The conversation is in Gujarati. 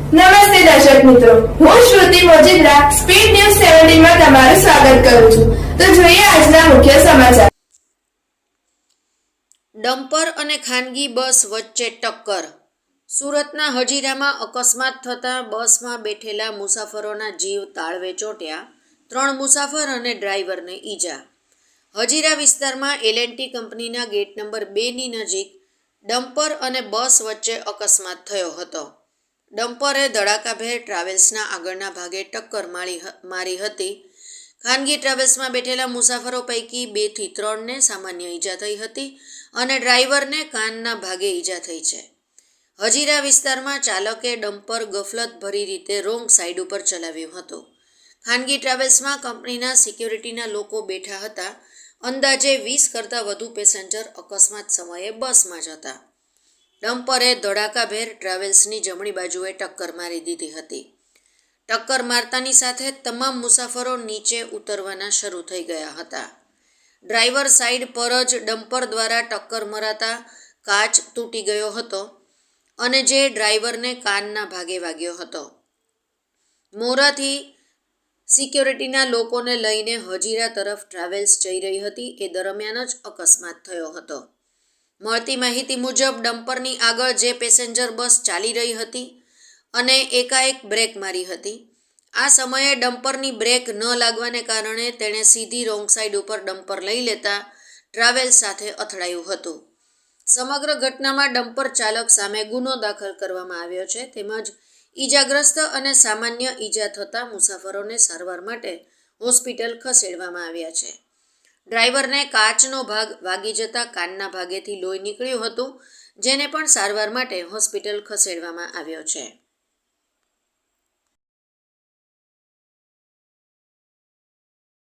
નમસ્તે દર્શક મિત્રો, હું શ્રુતિ મોજીદ્રા સ્પીડ ન્યૂઝ 17 માં તમારું સ્વાગત કરું છું. તો જોઈએ આજના મુખ્ય સમાચાર. ડમ્પર અને ખાનગી બસ વચ્ચે ટક્કર. સુરતના હજીરામાં અકસ્માત થતાં બસમાં બેઠેલા મુસાફરોના જીવ તાળવે ચોંટ્યા. 3 મુસાફર અને ડ્રાઈવરને ઈજા. હજીરા વિસ્તારમાં એલ&ટી કંપનીના ગેટ નંબર 2ની નજીક ડમ્પર અને બસ વચ્ચે અકસ્માત થયો હતો. ડમ્પરે ધડાકાભેર ટ્રાવેલ્સના આગળના ભાગે ટક્કર મારી હતી. ખાનગી ટ્રાવેલ્સમાં બેઠેલા મુસાફરો પૈકી 2 થી 3ને સામાન્ય ઈજા થઈ હતી અને ડ્રાઈવરને કાનના ભાગે ઈજા થઈ છે. હજીરા વિસ્તારમાં ચાલકે ડમ્પર ગફલતભરી રીતે રોંગ સાઈડ ઉપર ચલાવ્યું હતું. ખાનગી ટ્રાવેલ્સમાં કંપનીના સિક્યોરિટીના લોકો બેઠા હતા. અંદાજે 20 કરતાં વધુ પેસેન્જર અકસ્માત સમયે બસમાં જ હતા. ડમ્પરે ધડાકાભેર ટ્રાવેલ્સની જમણી બાજુએ ટક્કર મારી દીધી હતી. ટક્કર મારતાની સાથે તમામ મુસાફરો નીચે ઉતરવાના શરૂ થઈ ગયા હતા. ડ્રાઈવર સાઈડ પર જ ડમ્પર દ્વારા ટક્કર મરાતા કાચ તૂટી ગયો હતો અને જે ડ્રાઈવરને કાનના ભાગે વાગ્યો હતો. મોરાથી સિક્યોરિટીના લોકોને લઈને હજીરા તરફ ટ્રાવેલ્સ જઈ રહી હતી એ દરમિયાન જ અકસ્માત થયો હતો. મળતી માહિતી મુજબ ડમ્પરની આગળ જે પેસેન્જર બસ ચાલી રહી હતી અને એકાએક બ્રેક મારી હતી. આ સમયે ડમ્પરની બ્રેક ન લાગવાને કારણે તેણે સીધી રોંગ સાઈડ ઉપર ડમ્પર લઈ લેતા ટ્રાવેલ્સ સાથે અથડાયું હતું. સમગ્ર ઘટનામાં ડમ્પર ચાલક સામે ગુનો દાખલ કરવામાં આવ્યો છે તેમજ ઈજાગ્રસ્ત અને સામાન્ય ઈજા થતા મુસાફરોને સારવાર માટે હોસ્પિટલ ખસેડવામાં આવ્યા છે. ડ્રાઈવરને કાચનો ભાગ વાગી જતા કાનના ભાગેથી લોહી નીકળ્યું હતું, જેને પણ સારવાર માટે હોસ્પિટલ ખસેડવામાં આવ્યો છે.